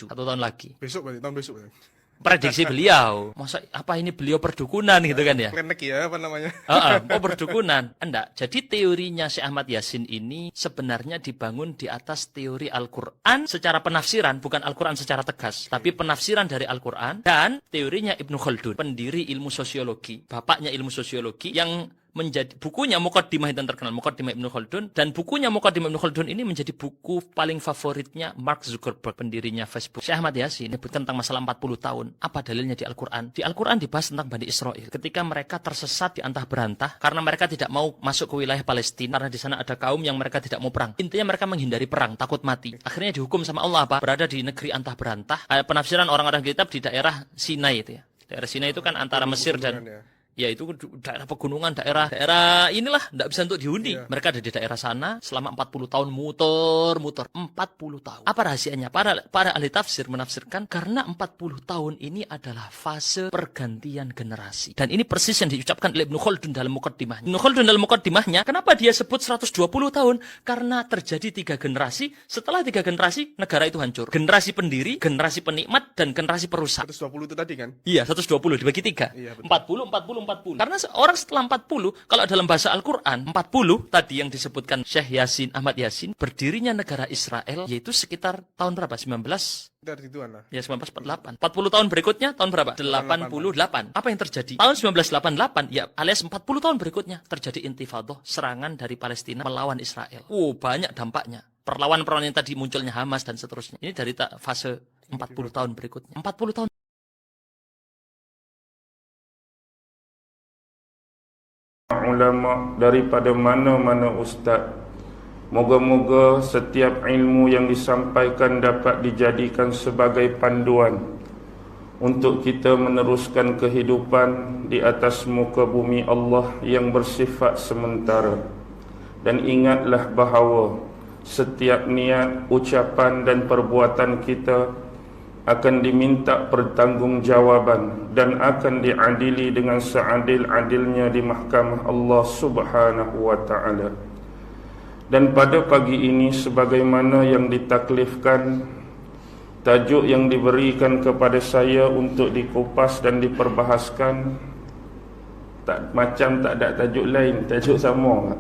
maju 1 tahun lagi. Besok berarti, tahun besok berarti. Prediksi beliau. Masa apa ini beliau perdukunan gitu kan ya? Klenek ya, apa namanya? Perdukunan. Enggak. Jadi teorinya Syekh Ahmad Yasin ini sebenarnya dibangun di atas teori Al-Quran secara penafsiran, bukan Al-Quran secara tegas, tapi penafsiran dari Al-Quran, dan teorinya Ibnu Khaldun, pendiri ilmu sosiologi, bapaknya ilmu sosiologi, yang menjadi bukunya Muqaddimah yang terkenal, Muqaddimah Ibnu Khaldun, dan bukunya Muqaddimah Ibnu Khaldun ini menjadi buku paling favoritnya Mark Zuckerberg, pendirinya Facebook. Syekh Ahmad Yasin menyebutkan tentang masalah 40 tahun. Apa dalilnya di Al-Quran? Di Al-Quran dibahas tentang Bani Israel ketika mereka tersesat di antah berantah karena mereka tidak mau masuk ke wilayah Palestina karena di sana ada kaum yang mereka tidak mau perang. Intinya mereka menghindari perang, takut mati. Akhirnya dihukum sama Allah apa? Berada di negeri antah berantah. Penafsiran orang-orang kitab di daerah Sinai itu ya. Daerah Sinai itu kan antara Mesir dan ya itu daerah pegunungan, daerah inilah, tidak bisa untuk dihuni. Mereka ada di daerah sana selama 40 tahun muter 40 tahun. Apa rahasianya? Para ahli tafsir menafsirkan karena 40 tahun ini adalah fase pergantian generasi. Dan ini persis yang diucapkan oleh Ibnu Khaldun dalam Muqaddimahnya. Ibnu Khaldun dalam Muqaddimahnya, kenapa dia sebut 120 tahun? Karena terjadi 3 generasi, setelah 3 generasi negara itu hancur. Generasi pendiri, generasi penikmat, dan generasi perusak. 120 itu tadi kan? Iya, 120 dibagi 3. Iya, 40. Karena orang setelah 40, kalau dalam bahasa Al-Quran, 40 tadi yang disebutkan Syekh Yasin, Ahmad Yasin, berdirinya negara Israel, yaitu sekitar tahun berapa? 19? Dari itu lah. Ya, 1948. 40 tahun berikutnya, tahun berapa? 88. Apa yang terjadi? Tahun 1988, ya alias 40 tahun berikutnya, terjadi intifadah, serangan dari Palestina melawan Israel. Banyak dampaknya. Perlawanan yang tadi munculnya Hamas dan seterusnya. Ini dari fase 40 tahun berikutnya. 40 tahun. Ulama daripada mana-mana ustaz. Moga-moga setiap ilmu yang disampaikan dapat dijadikan sebagai panduan untuk kita meneruskan kehidupan di atas muka bumi Allah yang bersifat sementara. Dan ingatlah bahawa setiap niat, ucapan dan perbuatan kita akan diminta pertanggungjawaban dan akan diadili dengan seadil-adilnya di mahkamah Allah Subhanahu wa taala. Dan pada pagi ini, sebagaimana yang ditaklifkan, tajuk yang diberikan kepada saya untuk dikupas dan diperbahaskan tak ada tajuk lain, tajuk sama.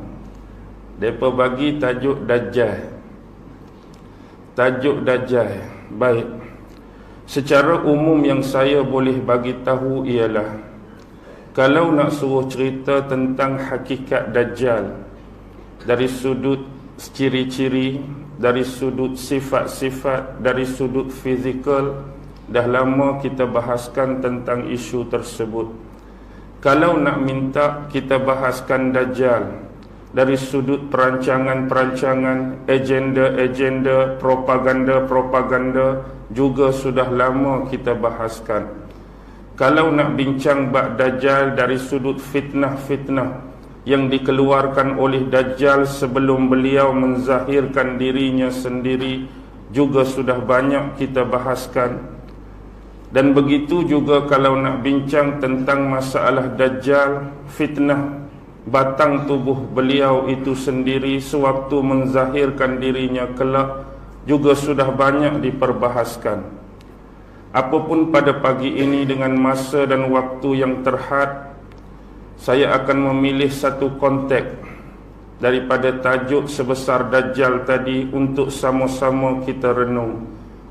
Depa bagi tajuk Dajjal. Tajuk Dajjal. Baik. Secara umum yang saya boleh bagi tahu ialah, kalau nak suruh cerita tentang hakikat Dajjal dari sudut ciri-ciri, dari sudut sifat-sifat, dari sudut fizikal, dah lama kita bahaskan tentang isu tersebut. Kalau nak minta kita bahaskan Dajjal dari sudut perancangan-perancangan, agenda-agenda, propaganda-propaganda, juga sudah lama kita bahaskan. Kalau nak bincang bab Dajjal dari sudut fitnah-fitnah yang dikeluarkan oleh Dajjal sebelum beliau menzahirkan dirinya sendiri, juga sudah banyak kita bahaskan. Dan begitu juga kalau nak bincang tentang masalah Dajjal, fitnah batang tubuh beliau itu sendiri sewaktu menzahirkan dirinya kelak, juga sudah banyak diperbahaskan. Apapun pada pagi ini dengan masa dan waktu yang terhad, saya akan memilih satu konteks daripada tajuk sebesar Dajjal tadi untuk sama-sama kita renung,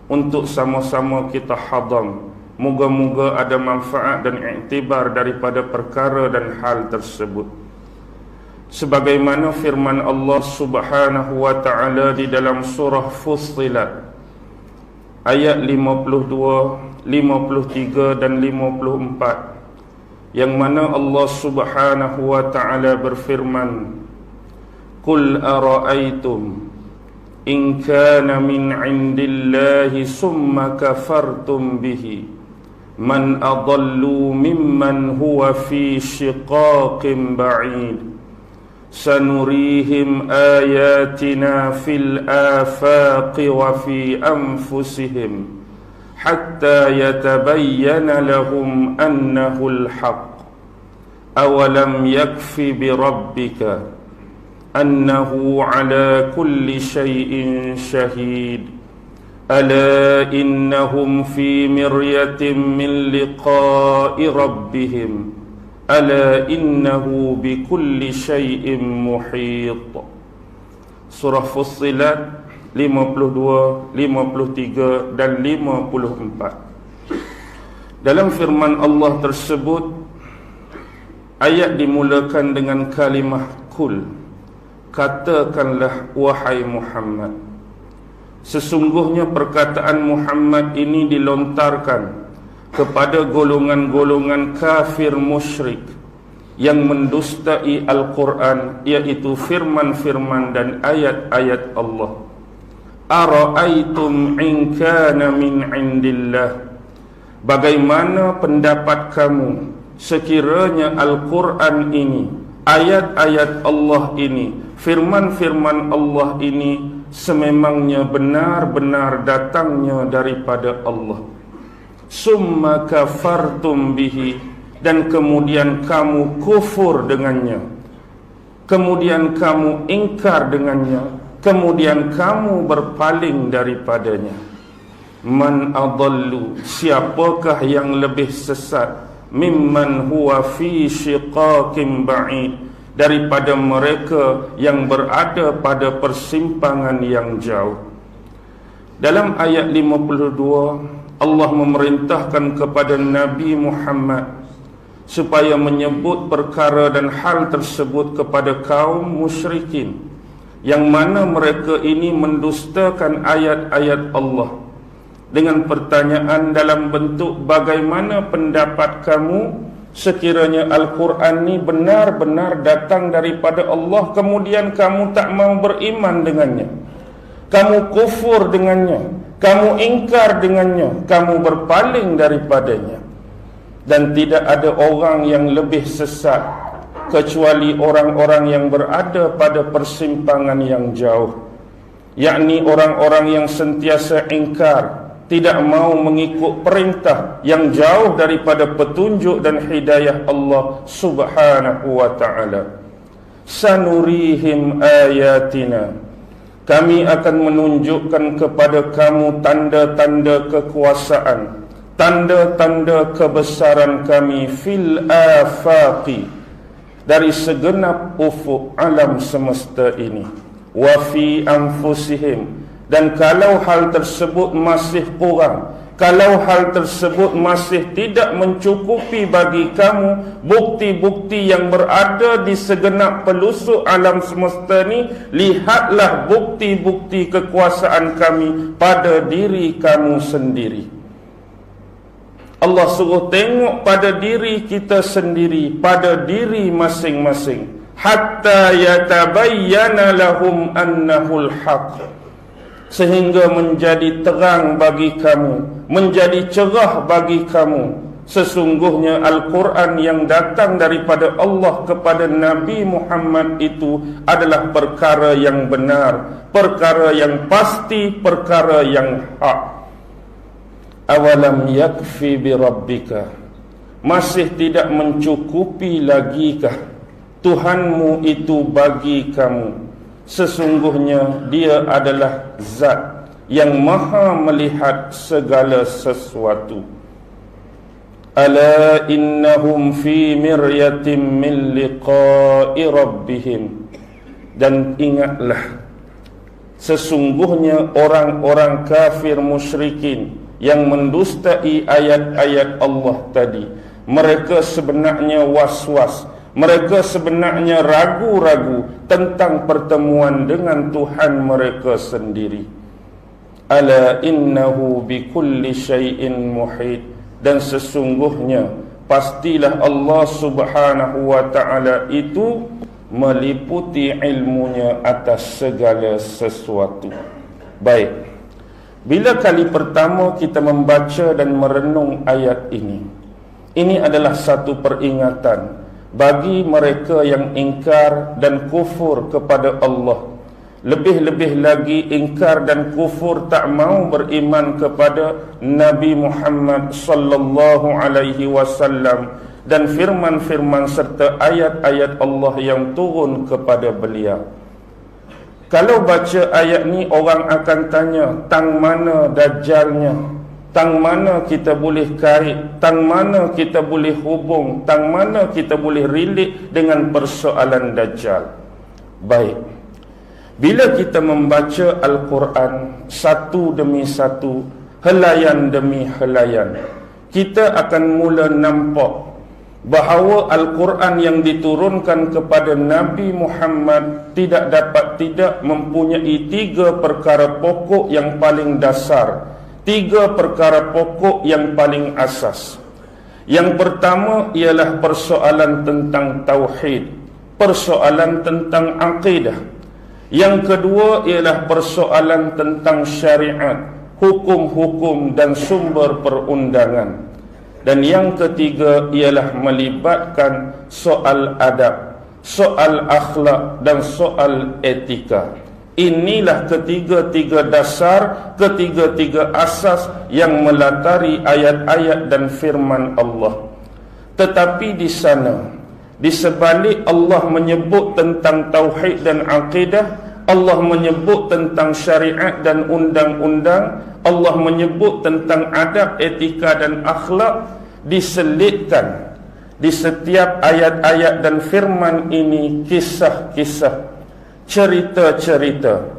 untuk sama-sama kita hadam. Moga-moga ada manfaat dan iktibar daripada perkara dan hal tersebut. Sebagaimana firman Allah Subhanahu wa taala di dalam surah Fussilat ayat 52, 53 dan 54, yang mana Allah Subhanahu wa taala berfirman, "Qul ara'aytum in kana min 'indillahi summa kafartum bihi man adallu mimman huwa fi shiqaqin ba'id sanurihim ayatina fil afaqi wa fi anfusihim hatta yatabayyana lahum annahul haqq awalam yakfi bi rabbika annahu ala kulli syai'in syahid ألا إنهم في مرية من لقاء ربهم ألا إنه بكل شيء محيط. Surah Fussilat 52, 53 dan 54. Dalam firman Allah tersebut, ayat dimulakan dengan kalimah kul. Katakanlah wahai Muhammad. Sesungguhnya perkataan Muhammad ini dilontarkan kepada golongan-golongan kafir musyrik yang mendustai Al-Quran, yaitu firman-firman dan ayat-ayat Allah. Ara'aitum in kana min indillah, bagaimana pendapat kamu sekiranya Al-Quran ini, ayat-ayat Allah ini, firman-firman Allah ini sememangnya benar-benar datangnya daripada Allah. Summa kafartum bihi, dan kemudian kamu kufur dengannya, kemudian kamu ingkar dengannya, kemudian kamu berpaling daripadanya. Man adallu, siapakah yang lebih sesat, mimman huwa fi shiqaqin ba'id, daripada mereka yang berada pada persimpangan yang jauh. Dalam ayat 52, Allah memerintahkan kepada Nabi Muhammad supaya menyebut perkara dan hal tersebut kepada kaum musyrikin, yang mana mereka ini mendustakan ayat-ayat Allah dengan pertanyaan dalam bentuk, bagaimana pendapat kamu sekiranya Al-Quran ini benar-benar datang daripada Allah, kemudian kamu tak mau beriman dengannya, kamu kufur dengannya, kamu ingkar dengannya, kamu berpaling daripadanya. Dan tidak ada orang yang lebih sesat kecuali orang-orang yang berada pada persimpangan yang jauh, yakni orang-orang yang sentiasa ingkar, tidak mau mengikut perintah, yang jauh daripada petunjuk dan hidayah Allah subhanahu wa ta'ala. Sanurihim ayatina, kami akan menunjukkan kepada kamu tanda-tanda kekuasaan, tanda-tanda kebesaran kami, fil afaqi, dari segenap ufuk alam semesta ini, wa fi anfusihim, dan kalau hal tersebut masih kurang, kalau hal tersebut masih tidak mencukupi bagi kamu bukti-bukti yang berada di segenap pelusuk alam semesta ni, lihatlah bukti-bukti kekuasaan kami pada diri kamu sendiri. Allah suruh tengok pada diri kita sendiri, pada diri masing-masing. Hatta yatabayyana lahum annahul haqq, sehingga menjadi terang bagi kamu, menjadi cerah bagi kamu, sesungguhnya Al-Quran yang datang daripada Allah kepada Nabi Muhammad itu adalah perkara yang benar, perkara yang pasti, perkara yang hak. Awalam yakfi bi rabbika, masih tidak mencukupi lagikah Tuhanmu itu bagi kamu? Sesungguhnya dia adalah zat yang maha melihat segala sesuatu. Ala innahum fi miryatin min liqa'i rabbihim, dan ingatlah, sesungguhnya orang-orang kafir musyrikin yang mendustai ayat-ayat Allah tadi, mereka sebenarnya was-was, mereka sebenarnya ragu-ragu tentang pertemuan dengan Tuhan mereka sendiri. Ala innahu bikulli syai'in muhit, dan sesungguhnya pastilah Allah subhanahu wa ta'ala itu meliputi ilmunya atas segala sesuatu. Baik, bila kali pertama kita membaca dan merenung ayat ini adalah satu peringatan bagi mereka yang ingkar dan kufur kepada Allah. Lebih-lebih lagi ingkar dan kufur, tak mau beriman kepada Nabi Muhammad sallallahu alaihi wasallam dan firman-firman serta ayat-ayat Allah yang turun kepada beliau. Kalau baca ayat ni, orang akan tanya, tang mana Dajjalnya? Tang mana kita boleh kait? Tang mana kita boleh hubung? Tang mana kita boleh relate dengan persoalan Dajjal? Baik, bila kita membaca Al-Quran satu demi satu, helaian demi helaian, kita akan mula nampak bahawa Al-Quran yang diturunkan kepada Nabi Muhammad tidak dapat tidak mempunyai 3 perkara pokok yang paling dasar, 3 perkara pokok yang paling asas. Yang pertama ialah persoalan tentang tauhid, persoalan tentang akidah. Yang kedua ialah persoalan tentang syariat, hukum-hukum dan sumber perundangan. Dan yang ketiga ialah melibatkan soal adab, soal akhlak dan soal etika. Inilah ketiga-tiga dasar, ketiga-tiga asas yang melatari ayat-ayat dan firman Allah. Tetapi di sana, di sebalik Allah menyebut tentang tauhid dan akidah, Allah menyebut tentang syariat dan undang-undang, Allah menyebut tentang adab, etika dan akhlak, diselitkan di setiap ayat-ayat dan firman ini kisah-kisah, cerita-cerita.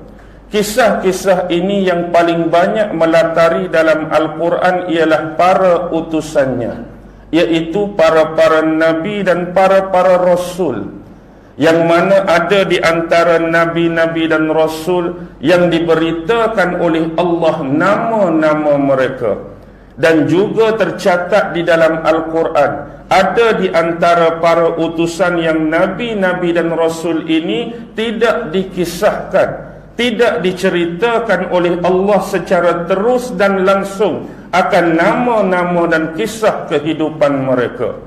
Kisah-kisah ini yang paling banyak melatari dalam Al-Quran ialah para utusannya, iaitu para nabi dan para rasul, yang mana ada di antara nabi-nabi dan rasul yang diberitakan oleh Allah nama-nama mereka, dan juga tercatat di dalam Al-Quran ada di antara para utusan yang nabi-nabi dan rasul ini tidak dikisahkan, tidak diceritakan oleh Allah secara terus dan langsung akan nama-nama dan kisah kehidupan mereka.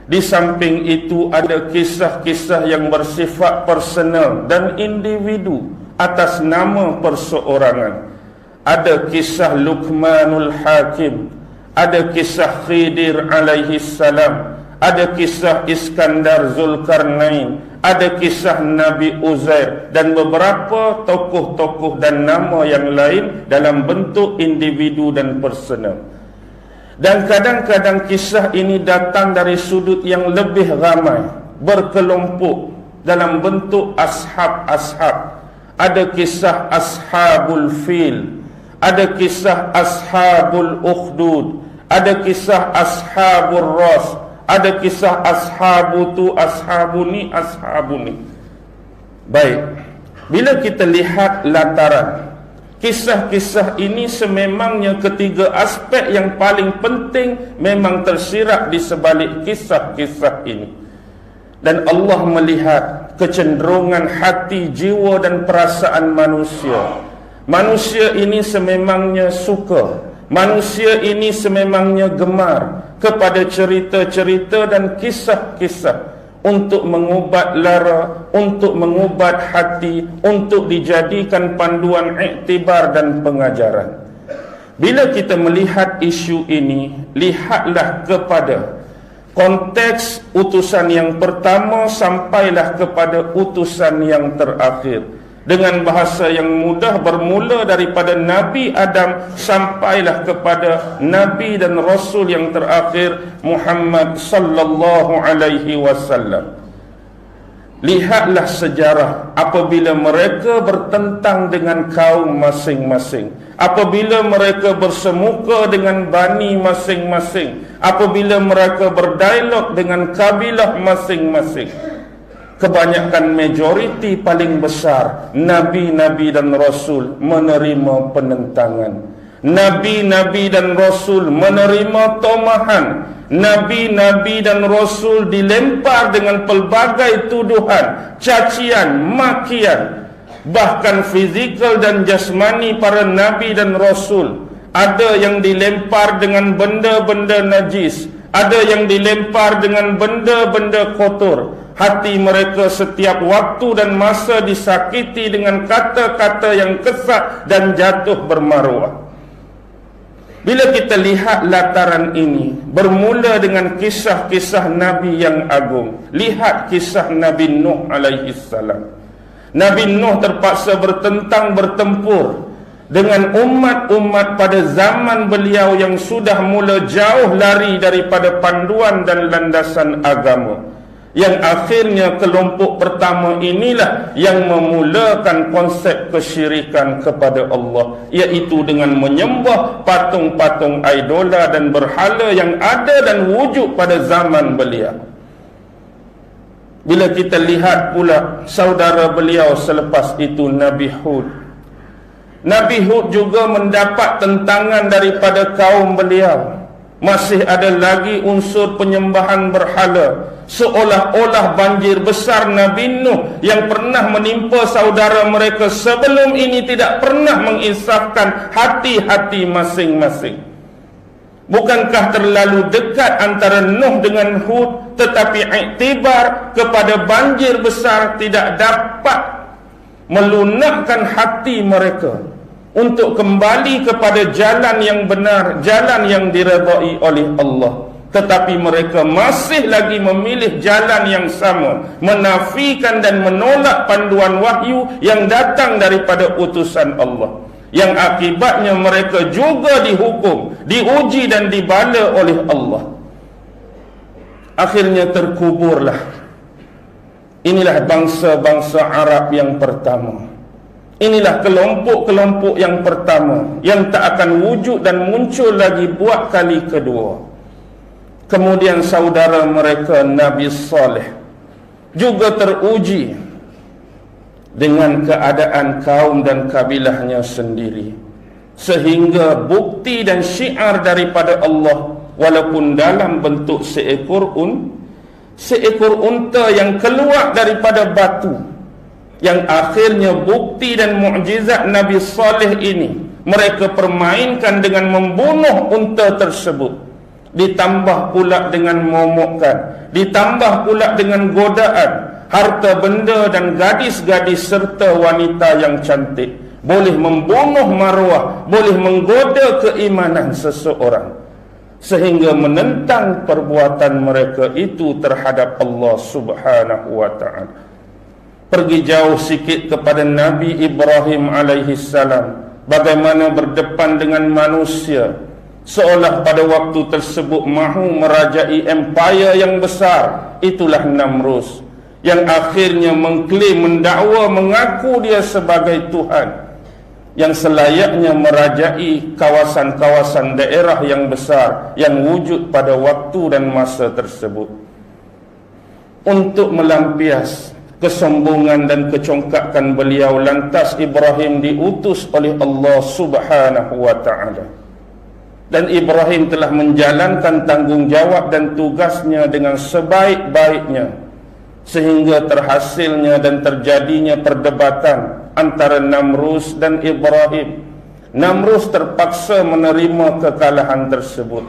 Di samping itu ada kisah-kisah yang bersifat personal dan individu atas nama perseorangan. Ada kisah Luqmanul Hakim, ada kisah Khidir alaihi salam, ada kisah Iskandar Zulkarnain, ada kisah Nabi Uzair dan beberapa tokoh-tokoh dan nama yang lain dalam bentuk individu dan personal. Dan kadang-kadang kisah ini datang dari sudut yang lebih ramai, berkelompok dalam bentuk ashab-ashab. Ada kisah Ashabul Fil, ada kisah Ashabul Ukhdud, ada kisah Ashabul Ras, ada kisah Ashabu tu, Ashabuni, Ashabuni. Baik, bila kita lihat lataran kisah-kisah ini, sememangnya ketiga aspek yang paling penting memang tersirat di sebalik kisah-kisah ini. Dan Allah melihat kecenderungan hati, jiwa dan perasaan manusia. Manusia ini sememangnya suka, manusia ini sememangnya gemar kepada cerita-cerita dan kisah-kisah untuk mengubat lara, untuk mengubat hati, untuk dijadikan panduan iktibar dan pengajaran. Bila kita melihat isu ini, lihatlah kepada konteks utusan yang pertama sampailah kepada utusan yang terakhir. Dengan bahasa yang mudah, bermula daripada Nabi Adam sampailah kepada Nabi dan Rasul yang terakhir Muhammad sallallahu alaihi wasallam. Lihatlah sejarah apabila mereka bertentang dengan kaum masing-masing, apabila mereka bersemuka dengan bani masing-masing, apabila mereka berdialog dengan kabilah masing-masing. Kebanyakan majoriti paling besar Nabi-Nabi dan Rasul menerima penentangan. Nabi-Nabi dan Rasul menerima tomahan. Nabi-Nabi dan Rasul dilempar dengan pelbagai tuduhan, cacian, makian, bahkan fizikal dan jasmani para Nabi dan Rasul. Ada yang dilempar dengan benda-benda najis, ada yang dilempar dengan benda-benda kotor. Hati mereka setiap waktu dan masa disakiti dengan kata-kata yang kesat dan jatuh bermaruah. Bila kita lihat lataran ini, bermula dengan kisah-kisah Nabi yang agung. Lihat kisah Nabi Nuh alaihi salam. Nabi Nuh terpaksa bertempur dengan umat-umat pada zaman beliau yang sudah mula jauh lari daripada panduan dan landasan agama, yang akhirnya kelompok pertama inilah yang memulakan konsep kesyirikan kepada Allah, iaitu dengan menyembah patung-patung idola dan berhala yang ada dan wujud pada zaman beliau. Bila kita lihat pula saudara beliau selepas itu, Nabi Hud juga mendapat tentangan daripada kaum beliau. Masih ada lagi unsur penyembahan berhala, seolah-olah banjir besar Nabi Nuh yang pernah menimpa saudara mereka sebelum ini tidak pernah menginsafkan hati-hati masing-masing. Bukankah terlalu dekat antara Nuh dengan Hud, tetapi iktibar kepada banjir besar tidak dapat melunakkan hati mereka untuk kembali kepada jalan yang benar, jalan yang diredai oleh Allah. Tetapi mereka masih lagi memilih jalan yang sama, menafikan dan menolak panduan wahyu yang datang daripada utusan Allah, yang akibatnya mereka juga dihukum, diuji dan dibala oleh Allah. Akhirnya terkuburlah. Inilah bangsa-bangsa Arab yang pertama. Inilah kelompok-kelompok yang pertama yang tak akan wujud dan muncul lagi buat kali kedua. Kemudian saudara mereka Nabi Saleh juga teruji dengan keadaan kaum dan kabilahnya sendiri, sehingga bukti dan syiar daripada Allah, walaupun dalam bentuk seekor unta yang keluar daripada batu, yang akhirnya bukti dan mukjizat Nabi Saleh ini mereka permainkan dengan membunuh unta tersebut, ditambah pula dengan momokkan, ditambah pula dengan godaan harta benda dan gadis-gadis serta wanita yang cantik, boleh membunuh maruah, boleh menggoda keimanan seseorang, sehingga menentang perbuatan mereka itu terhadap Allah Subhanahu wa ta'ala. Pergi jauh sikit kepada Nabi Ibrahim alaihissalam, bagaimana berdepan dengan manusia, seolah pada waktu tersebut mahu merajai empire yang besar. Itulah Namrus, yang akhirnya mengklaim, mendakwa, mengaku dia sebagai Tuhan, yang selayaknya merajai kawasan-kawasan daerah yang besar yang wujud pada waktu dan masa tersebut. Untuk melampias kesombongan dan kecongkakan beliau, lantas Ibrahim diutus oleh Allah Subhanahu wa ta'ala, dan Ibrahim telah menjalankan tanggungjawab dan tugasnya dengan sebaik-baiknya, sehingga terhasilnya dan terjadinya perdebatan antara Namrus dan Ibrahim. Namrus terpaksa menerima kekalahan tersebut,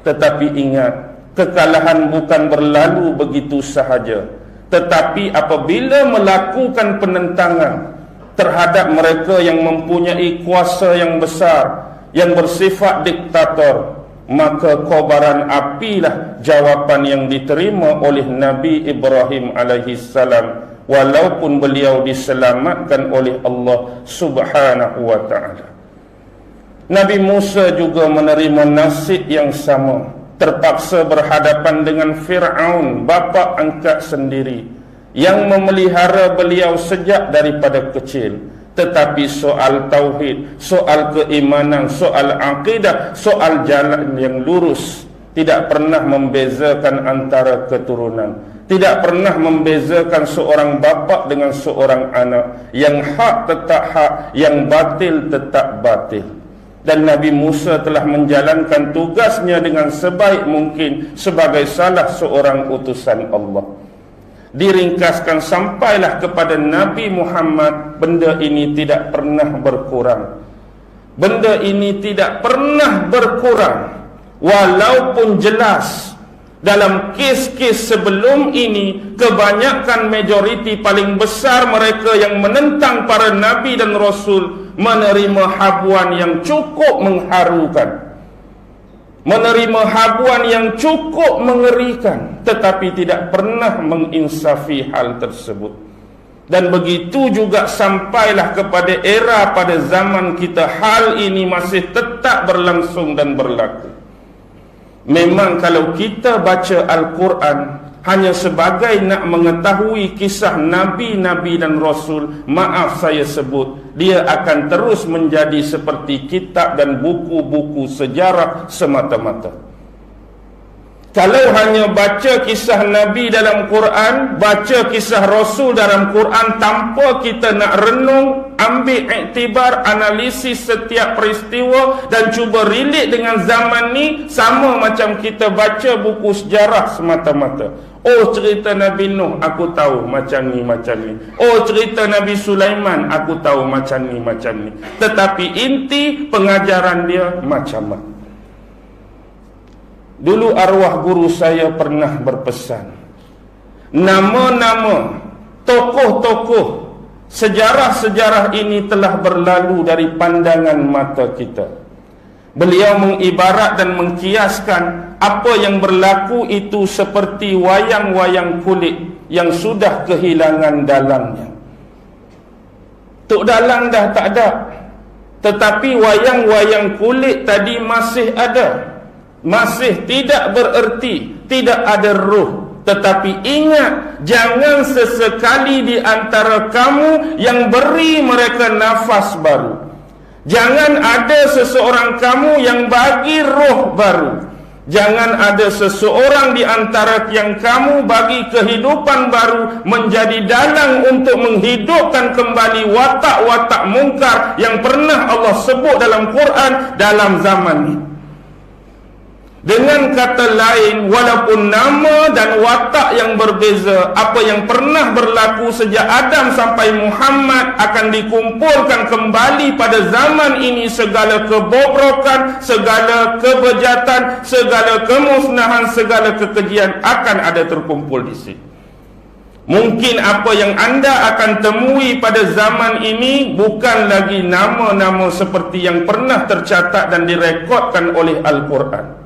tetapi ingat, kekalahan bukan berlalu begitu sahaja, tetapi apabila melakukan penentangan terhadap mereka yang mempunyai kuasa yang besar, yang bersifat diktator, maka kobaran apilah jawapan yang diterima oleh Nabi Ibrahim alaihissalam, walaupun beliau diselamatkan oleh Allah Subhanahu wa ta'ala. Nabi Musa juga menerima nasib yang sama, terpaksa berhadapan dengan Fir'aun, bapa angkat sendiri, yang memelihara beliau sejak daripada kecil. Tetapi soal tauhid, soal keimanan, soal akidah, soal jalan yang lurus, tidak pernah membezakan antara keturunan, tidak pernah membezakan seorang bapa dengan seorang anak. Yang hak tetap hak, yang batil tetap batil. Dan Nabi Musa telah menjalankan tugasnya dengan sebaik mungkin sebagai salah seorang utusan Allah. Diringkaskan sampailah kepada Nabi Muhammad, benda ini tidak pernah berkurang. Benda ini tidak pernah berkurang, walaupun jelas dalam kes-kes sebelum ini, kebanyakan majoriti paling besar mereka yang menentang para Nabi dan Rasul menerima habuan yang cukup mengharukan, menerima habuan yang cukup mengerikan, tetapi tidak pernah menginsafi hal tersebut. Dan begitu juga sampailah kepada era pada zaman kita, hal ini masih tetap berlangsung dan berlaku. Memang kalau kita baca Al-Quran hanya sebagai nak mengetahui kisah Nabi-Nabi dan Rasul, maaf saya sebut, dia akan terus menjadi seperti kitab dan buku-buku sejarah semata-mata. Kalau hanya baca kisah Nabi dalam Quran, baca kisah Rasul dalam Quran tanpa kita nak renung, ambil iktibar, analisis setiap peristiwa dan cuba relate dengan zaman ni, sama macam kita baca buku sejarah semata-mata. Oh, cerita Nabi Nuh aku tahu macam ni macam ni. Oh, cerita Nabi Sulaiman aku tahu macam ni macam ni. Tetapi inti pengajaran dia macam mana? Dulu arwah guru saya pernah berpesan, nama-nama tokoh-tokoh sejarah-sejarah ini telah berlalu dari pandangan mata kita. Beliau mengibarat dan mengkiaskan apa yang berlaku itu seperti wayang-wayang kulit yang sudah kehilangan dalangnya. Tok dalang dah tak ada, tetapi wayang-wayang kulit tadi masih ada. Masih tidak bererti, tidak ada roh. Tetapi ingat, jangan sesekali di antara kamu yang beri mereka nafas baru. Jangan ada seseorang kamu yang bagi roh baru. Jangan ada seseorang di antara yang kamu bagi kehidupan baru, menjadi dalang untuk menghidupkan kembali watak-watak mungkar yang pernah Allah sebut dalam Quran dalam zaman ini. Dengan kata lain, walaupun nama dan watak yang berbeza, apa yang pernah berlaku sejak Adam sampai Muhammad akan dikumpulkan kembali pada zaman ini. Segala kebobrokan, segala kebejatan, segala kemusnahan, segala kekejian akan ada terkumpul di sini. Mungkin apa yang anda akan temui pada zaman ini bukan lagi nama-nama seperti yang pernah tercatat dan direkodkan oleh Al-Quran.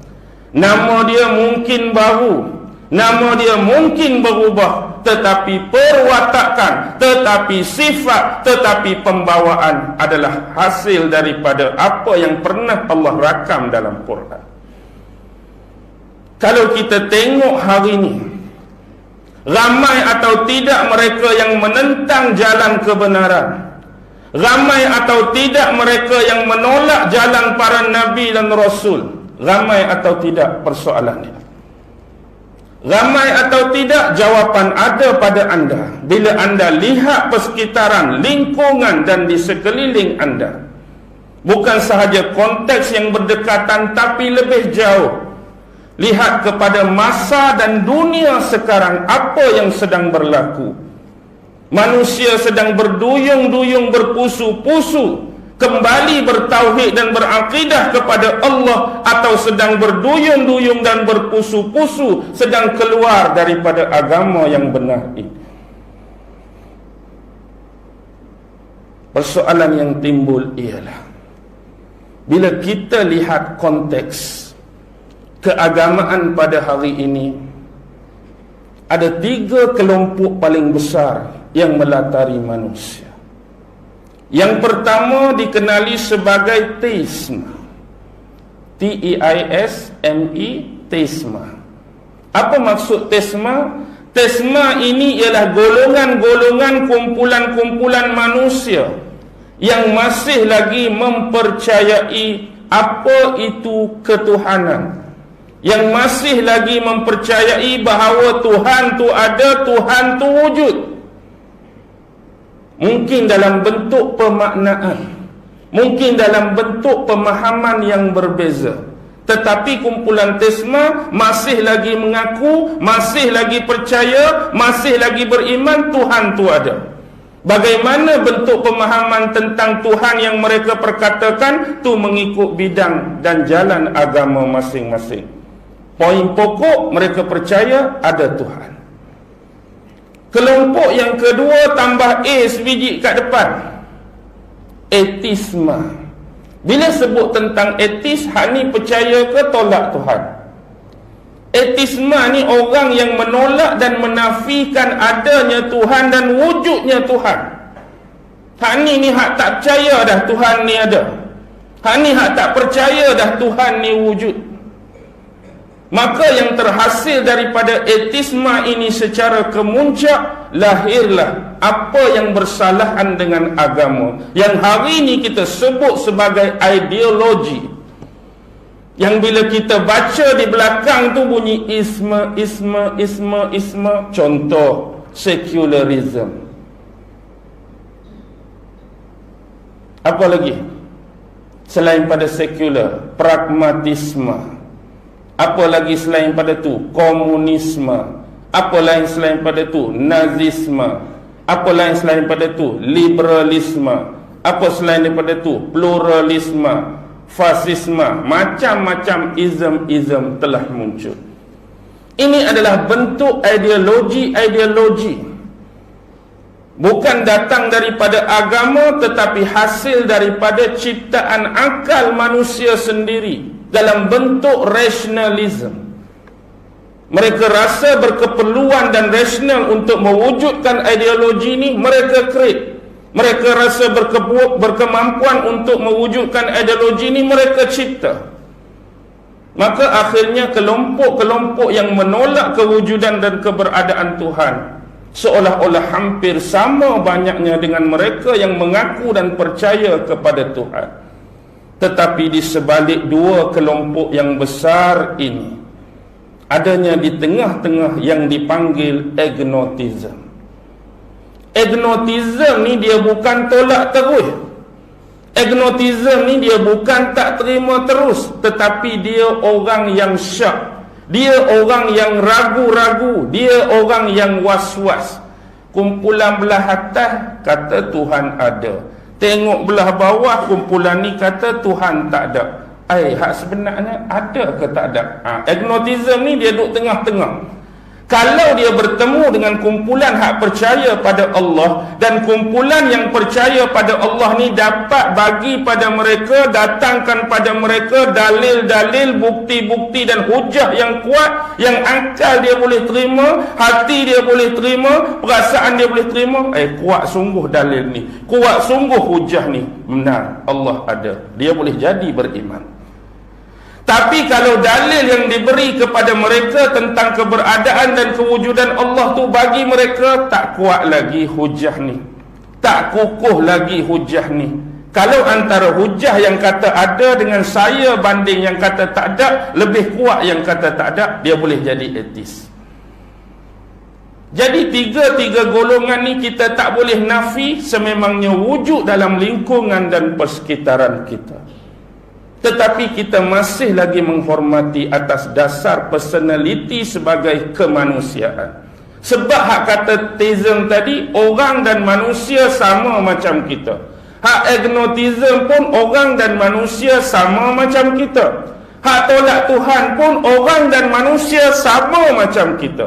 Nama dia mungkin baru, nama dia mungkin berubah, tetapi perwatakan, tetapi sifat, tetapi pembawaan adalah hasil daripada apa yang pernah Allah rakam dalam Quran. Kalau kita tengok hari ini, ramai atau tidak mereka yang menentang jalan kebenaran, ramai atau tidak mereka yang menolak jalan para Nabi dan Rasul, ramai atau tidak persoalannya. Ramai atau tidak, jawapan ada pada anda bila anda lihat persekitaran, lingkungan dan di sekeliling anda. Bukan sahaja konteks yang berdekatan, tapi lebih jauh. Lihat kepada masa dan dunia sekarang, apa yang sedang berlaku. Manusia sedang berduyung-duyung, berpusu-pusu kembali bertauhid dan berakidah kepada Allah, atau sedang berduyung-duyung dan berpusu-pusu sedang keluar daripada agama yang benar ini. Persoalan yang timbul ialah, bila kita lihat konteks keagamaan pada hari ini, ada 3 kelompok paling besar yang melatari manusia. Yang pertama dikenali sebagai teisme. T-E-I-S-M-E, teisme. Apa maksud teisme? Teisme ini ialah golongan-golongan, kumpulan-kumpulan manusia yang masih lagi mempercayai apa itu ketuhanan, yang masih lagi mempercayai bahawa Tuhan tu ada, Tuhan tu wujud. Mungkin dalam bentuk pemaknaan, mungkin dalam bentuk pemahaman yang berbeza, tetapi kumpulan teisme masih lagi mengaku, masih lagi percaya, masih lagi beriman Tuhan tu ada. Bagaimana bentuk pemahaman tentang Tuhan yang mereka perkatakan tu mengikut bidang dan jalan agama masing-masing. Poin pokok, mereka percaya ada Tuhan. Kelompok yang kedua tambah A sebiji kat depan, etisme. Bila sebut tentang etis, hak ni percaya ke tolak Tuhan? Ateisme ni orang yang menolak dan menafikan adanya Tuhan dan wujudnya Tuhan. Hak ni hak tak percaya dah Tuhan ni ada. Hak ni hak tak percaya dah Tuhan ni wujud. Maka yang terhasil daripada ateisme ini secara kemuncak, lahirlah apa yang bersalahan dengan agama, yang hari ini kita sebut sebagai ideologi. Yang bila kita baca di belakang tu bunyi isme. Contoh, secularism. Apa lagi selain pada sekular? Pragmatisme. Apa lagi selain pada tu? Komunisme. Apa lain selain pada tu? Nazisme. Apa lain selain pada tu? Liberalisme. Apa selain daripada tu? Pluralisme, fasisme. Macam-macam ism telah muncul. Ini adalah bentuk ideologi. Bukan datang daripada agama, tetapi hasil daripada ciptaan akal manusia sendiri dalam bentuk rasionalisme. Mereka rasa berkeperluan dan rasional untuk mewujudkan ideologi ini, mereka create. Mereka rasa berkemampuan untuk mewujudkan ideologi ini, mereka cipta. Maka akhirnya kelompok-kelompok yang menolak kewujudan dan keberadaan Tuhan seolah-olah hampir sama banyaknya dengan mereka yang mengaku dan percaya kepada Tuhan. Tetapi di sebalik dua kelompok yang besar ini, adanya di tengah-tengah yang dipanggil agnotism. Agnotism ni dia bukan tolak terus. Agnotism ni dia bukan tak terima terus, tetapi dia orang yang syak. Dia orang yang ragu-ragu, dia orang yang was-was. Kumpulan belah atas kata Tuhan ada, tengok belah bawah kumpulan ni kata Tuhan tak ada. Hak sebenarnya ada ke tak ada? Agnotism ni dia duduk tengah-tengah. Kalau dia bertemu dengan kumpulan hak percaya pada Allah, dan kumpulan yang percaya pada Allah ni dapat bagi pada mereka, datangkan pada mereka dalil-dalil, bukti-bukti dan hujah yang kuat, yang akal dia boleh terima, hati dia boleh terima, perasaan dia boleh terima, kuat sungguh dalil ni, kuat sungguh hujah ni, benar Allah ada, dia boleh jadi beriman. Tapi kalau dalil yang diberi kepada mereka tentang keberadaan dan kewujudan Allah tu bagi mereka tak kuat lagi hujah ni, tak kukuh lagi hujah ni. Kalau antara hujah yang kata ada dengan saya banding yang kata tak ada, lebih kuat yang kata tak ada, dia boleh jadi ateis. Jadi tiga-tiga golongan ni kita tak boleh nafi sememangnya wujud dalam lingkungan dan persekitaran kita. Tetapi kita masih lagi menghormati atas dasar personality sebagai kemanusiaan. Sebab hak kata theism tadi, orang dan manusia sama macam kita. Hak agnotism pun orang dan manusia sama macam kita. Hak tolak Tuhan pun orang dan manusia sama macam kita.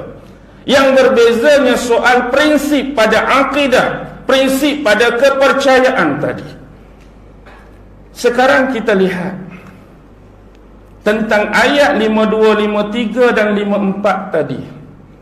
Yang berbezanya soal prinsip pada akidah, prinsip pada kepercayaan tadi. Sekarang kita lihat tentang ayat 52, 53 dan 54 tadi.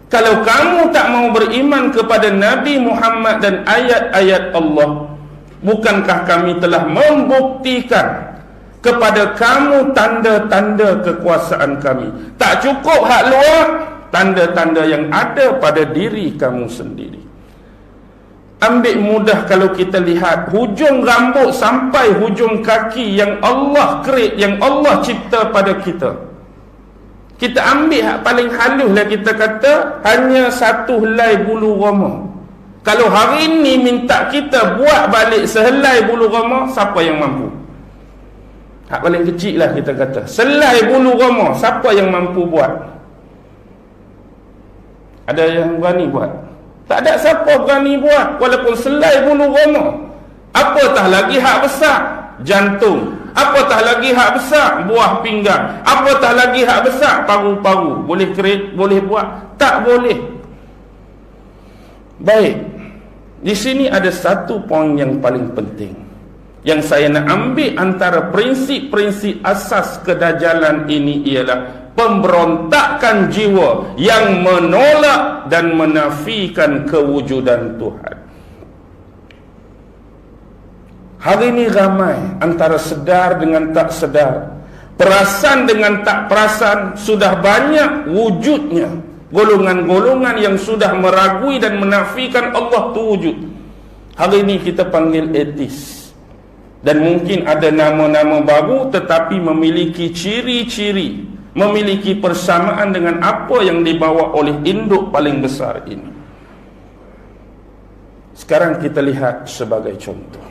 Kalau kamu tak mau beriman kepada Nabi Muhammad dan ayat-ayat Allah, bukankah kami telah membuktikan kepada kamu tanda-tanda kekuasaan kami? Tak cukup hak luar, tanda-tanda yang ada pada diri kamu sendiri. Ambil mudah kalau kita lihat hujung rambut sampai hujung kaki yang Allah create, yang Allah cipta pada kita. Kita ambil hak paling halus lah, kita kata hanya satu helai bulu roma. Kalau hari ni minta kita buat balik sehelai bulu roma, siapa yang mampu? Hak paling kecil lah kita kata, selai bulu roma, siapa yang mampu buat? Ada yang berani buat? Tak ada siapa berani buat, walaupun selai bulu roma. Apatah lagi hak besar, jantung. Apatah lagi hak besar, buah pinggang. Apatah lagi hak besar, paru-paru. Boleh create, boleh buat? Tak boleh. Baik, di sini ada satu poin yang paling penting, yang saya nak ambil antara prinsip-prinsip asas kedajalan ini ialah memberontakkan jiwa yang menolak dan menafikan kewujudan Tuhan. Hari ini ramai antara sedar dengan tak sedar, perasan dengan tak perasan, sudah banyak wujudnya golongan-golongan yang sudah meragui dan menafikan Allah tu wujud. Hari ini kita panggil ateis. Dan mungkin ada nama-nama baru tetapi memiliki ciri-ciri, memiliki persamaan dengan apa yang dibawa oleh induk paling besar ini. Sekarang kita lihat sebagai contoh.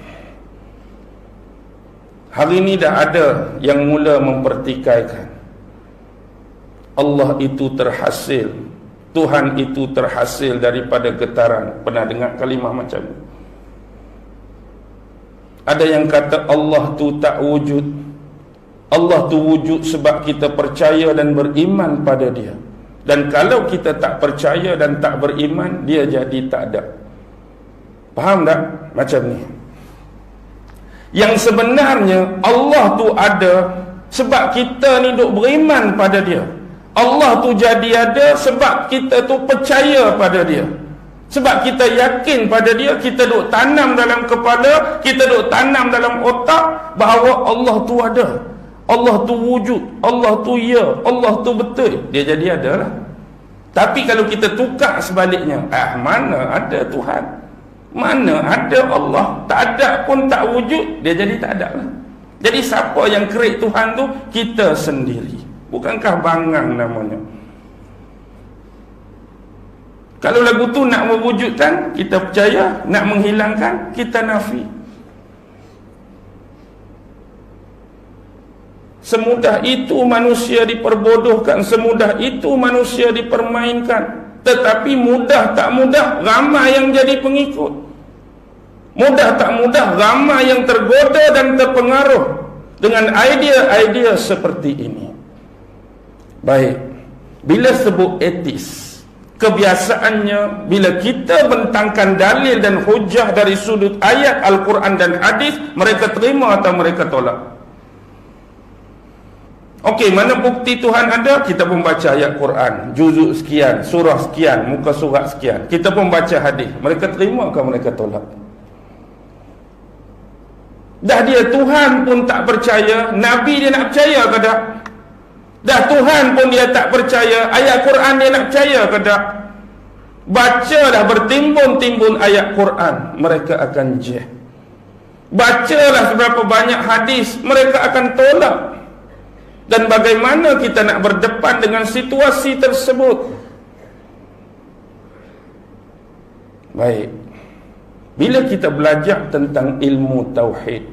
Hari ini dah ada yang mula mempertikaikan Allah itu terhasil, Tuhan itu terhasil daripada getaran. Pernah dengar kalimah macam ni? Ada yang kata Allah tu tak wujud. Allah tu wujud sebab kita percaya dan beriman pada dia. Dan kalau kita tak percaya dan tak beriman, dia jadi tak ada. Faham tak? Macam ni. Yang sebenarnya Allah tu ada sebab kita ni duk beriman pada dia. Allah tu jadi ada sebab kita tu percaya pada dia. Sebab kita yakin pada dia, kita duk tanam dalam kepala, kita duk tanam dalam otak bahawa Allah tu ada, Allah tu wujud, Allah tu ya, Allah tu betul. Dia jadi ada lah. Tapi kalau kita tukar sebaliknya, mana ada Tuhan, mana ada Allah, tak ada pun tak wujud, dia jadi tak ada lah. Jadi siapa yang create Tuhan tu? Kita sendiri. Bukankah bangang namanya? Kalau lagu tu nak mewujudkan, kita percaya. Nak menghilangkan, kita nafi. Semudah itu manusia diperbodohkan, semudah itu manusia dipermainkan. Tetapi mudah tak mudah, ramai yang jadi pengikut. Mudah tak mudah, ramai yang tergoda dan terpengaruh dengan idea-idea seperti ini. Baik, bila sebut etis, kebiasaannya bila kita bentangkan dalil dan hujah dari sudut ayat Al-Quran dan hadis, mereka terima atau mereka tolak. Okey, mana bukti Tuhan ada? Kita pun baca ayat Quran, juzuk sekian, surah sekian, muka surat sekian. Kita pun baca hadis. Mereka terima atau mereka tolak? Dah dia Tuhan pun tak percaya, Nabi dia nak percaya ke tak? Dah Tuhan pun dia tak percaya, ayat Quran dia nak percaya ke tak? Baca dah bertimbun-timbun ayat Quran, mereka akan jeh. Bacalah seberapa banyak hadis, mereka akan tolak. Dan bagaimana kita nak berdepan dengan situasi tersebut? Baik, bila kita belajar tentang ilmu tauhid,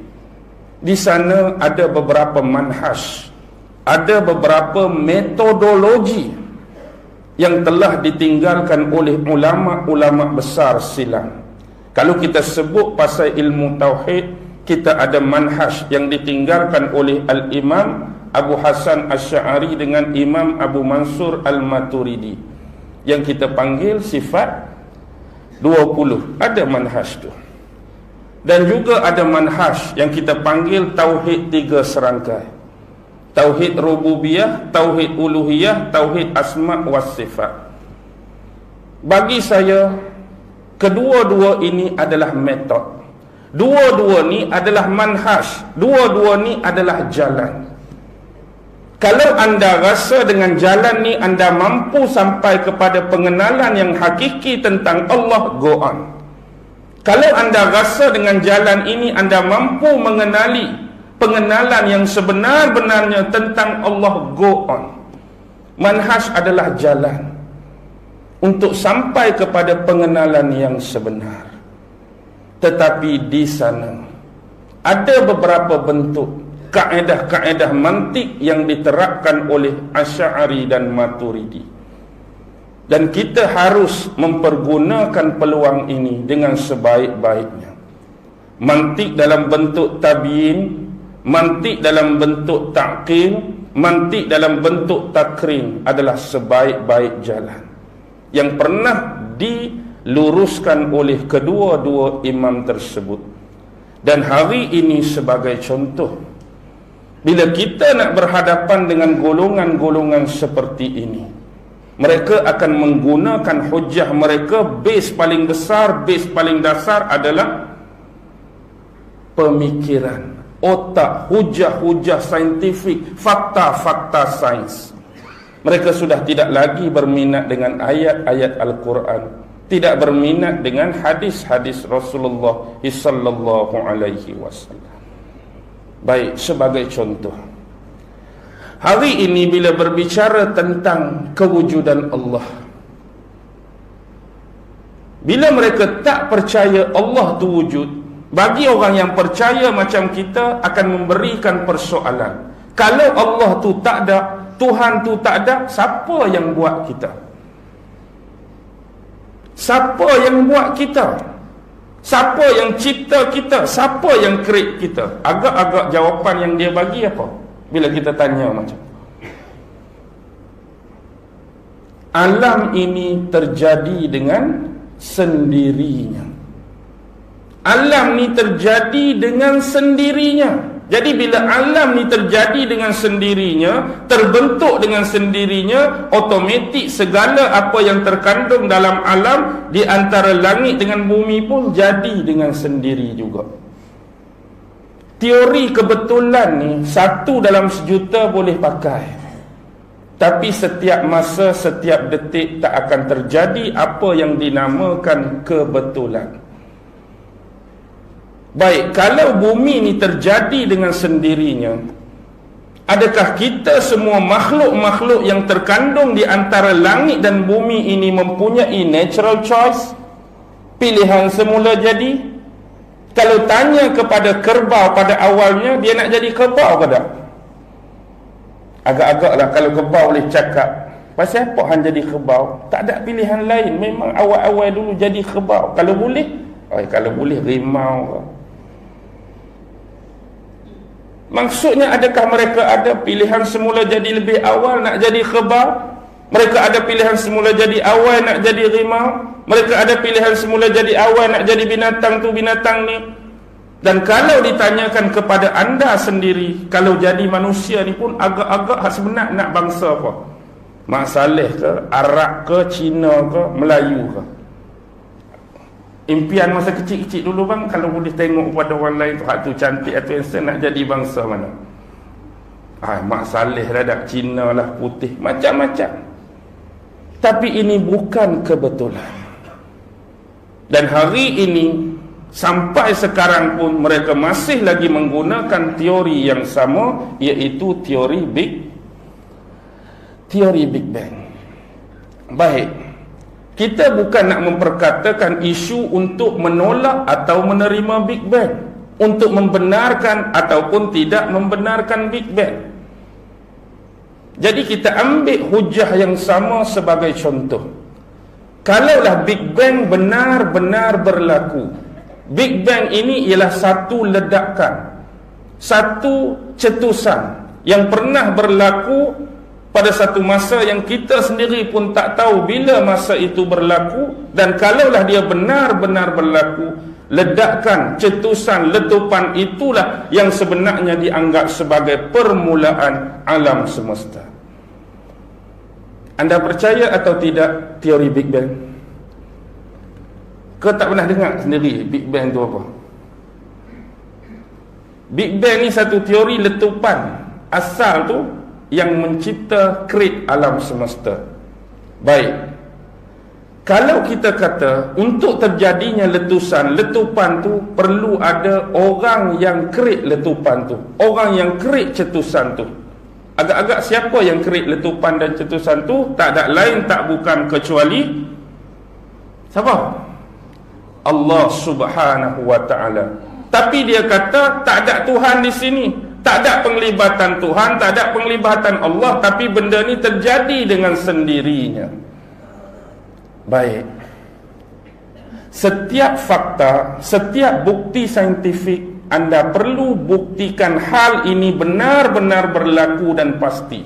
di sana ada beberapa manhaj, ada beberapa metodologi yang telah ditinggalkan oleh ulama-ulama besar silam. Kalau kita sebut pasal ilmu tauhid, kita ada manhaj yang ditinggalkan oleh Al-Imam Abu Hasan Asy'ari dengan Imam Abu Mansur Al-Maturidi, yang kita panggil sifat 20. Ada manhaj tu. Dan juga ada manhaj yang kita panggil tauhid 3 serangkai. Tauhid rububiyah, tauhid uluhiyah, tauhid asma' was sifat. Bagi saya, kedua-dua ini adalah metod. Dua-dua ni adalah manhaj. Dua-dua ni adalah jalan. Kalau anda rasa dengan jalan ni anda mampu sampai kepada pengenalan yang hakiki tentang Allah, go on. Kalau anda rasa dengan jalan ini anda mampu mengenali pengenalan yang sebenar-benarnya tentang Allah, go on. Manhaj adalah jalan untuk sampai kepada pengenalan yang sebenar. Tetapi di sana ada beberapa bentuk kaedah-kaedah mantik yang diterapkan oleh Asy'ari dan Maturidi. Dan kita harus mempergunakan peluang ini dengan sebaik-baiknya. Mantik dalam bentuk tabyin, mantik dalam bentuk ta'qil, mantik dalam bentuk takrim adalah sebaik-baik jalan yang pernah diluruskan oleh kedua-dua imam tersebut. Dan hari ini sebagai contoh, Bila kita nak berhadapan dengan golongan-golongan seperti ini, mereka akan menggunakan hujah mereka. Base paling besar, base paling dasar adalah pemikiran, otak, hujah-hujah saintifik, fakta-fakta sains. Mereka sudah tidak lagi berminat dengan ayat-ayat Al-Quran, tidak berminat dengan hadis-hadis Rasulullah sallallahu alaihi wasallam. Baik, sebagai contoh, hari ini bila berbicara tentang kewujudan Allah, bila mereka tak percaya Allah tu wujud, bagi orang yang percaya macam kita akan memberikan persoalan. Kalau Allah tu tak ada, Tuhan tu tak ada, siapa yang buat kita? Siapa yang buat kita? Siapa yang cipta kita? Siapa yang create kita? Agak-agak jawapan yang dia bagi apa? Bila kita tanya macam, alam ini terjadi dengan sendirinya. Alam ni terjadi dengan sendirinya. Jadi bila alam ni terjadi dengan sendirinya, terbentuk dengan sendirinya, otomatik segala apa yang terkandung dalam alam di antara langit dengan bumi pun jadi dengan sendiri juga. Teori kebetulan ni satu dalam sejuta boleh pakai, tapi setiap masa, setiap detik tak akan terjadi apa yang dinamakan kebetulan. Baik, kalau bumi ni terjadi dengan sendirinya, adakah kita semua makhluk-makhluk yang terkandung di antara langit dan bumi ini mempunyai natural choice? Pilihan semula jadi? Kalau tanya kepada kerbau pada awalnya, dia nak jadi kerbau ke tak? Agak-agaklah kalau kerbau boleh cakap, pasal apa hang jadi kerbau? Tak ada pilihan lain, memang awal-awal dulu jadi kerbau. Kalau boleh, kalau boleh rimau ke? Maksudnya adakah mereka ada pilihan semula jadi lebih awal nak jadi kerbau? Mereka ada pilihan semula jadi awal nak jadi rimau? Mereka ada pilihan semula jadi awal nak jadi binatang tu binatang ni? Dan kalau ditanyakan kepada anda sendiri, kalau jadi manusia ni pun agak-agak sebenar nak bangsa apa? Mak Saleh ke, Arab ke, Cina ke, Melayu ke? Impian masa kecil-kecil dulu bang, kalau boleh tengok pada orang lain tu, hak tu cantik, hak tu handsome, nak jadi bangsa mana? Mak Saleh lah, dak Cina lah, putih, macam-macam. Tapi ini bukan kebetulan. Dan hari ini sampai sekarang pun mereka masih lagi menggunakan teori yang sama, iaitu teori Big Bang. Baik, kita bukan nak memperkatakan isu untuk menolak atau menerima Big Bang, untuk membenarkan ataupun tidak membenarkan Big Bang. Jadi kita ambil hujah yang sama sebagai contoh. Kalaulah Big Bang benar-benar berlaku, Big Bang ini ialah satu ledakan, satu cetusan yang pernah berlaku pada satu masa yang kita sendiri pun tak tahu bila masa itu berlaku. Dan kalaulah dia benar-benar berlaku, ledakan, cetusan, letupan itulah yang sebenarnya dianggap sebagai permulaan alam semesta. Anda percaya atau tidak teori Big Bang? Kau tak pernah dengar sendiri Big Bang tu apa? Big Bang ni satu teori letupan asal tu yang mencipta, create alam semesta. Baik, kalau kita kata untuk terjadinya letupan tu perlu ada orang yang create letupan tu, orang yang create cetusan tu. Agak-agak siapa yang create letupan dan cetusan tu? Tak ada lain tak bukan kecuali siapa? Allah Subhanahu wa ta'ala. Tapi dia kata tak ada Tuhan di sini, tak ada penglibatan Tuhan, tak ada penglibatan Allah, tapi benda ni terjadi dengan sendirinya. Baik, setiap fakta, setiap bukti saintifik, anda perlu buktikan hal ini benar-benar berlaku dan pasti.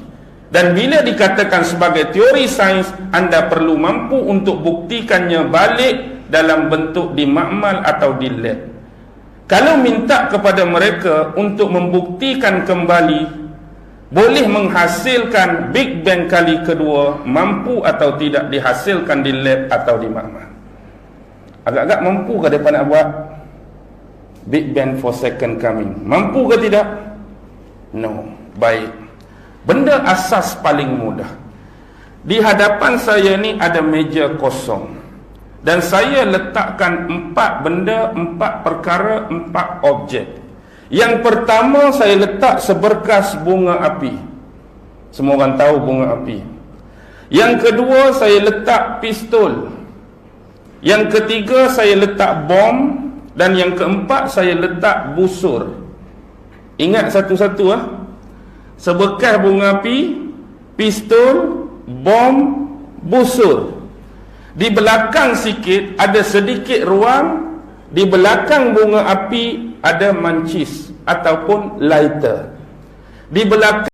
Dan bila dikatakan sebagai teori sains, anda perlu mampu untuk buktikannya balik dalam bentuk di makmal atau di lab. Kalau minta kepada mereka untuk membuktikan kembali boleh menghasilkan Big Bang kali kedua, mampu atau tidak dihasilkan di lab atau di makmal? Agak-agak mampu ke mereka nak buat Big Bang for second coming? Mampu ke tidak? No. Baik. Benda asas paling mudah. Di hadapan saya ni ada meja kosong. Dan saya letakkan 4 benda, 4 perkara, 4 objek. Yang pertama saya letak seberkas bunga api. Semua orang tahu bunga api. Yang kedua saya letak pistol. Yang ketiga saya letak bom. Dan yang keempat saya letak busur. Ingat satu-satu Seberkas bunga api, pistol, bom, busur. Di belakang sikit ada sedikit ruang. Di belakang bunga api ada mancis ataupun lighter. Di belakang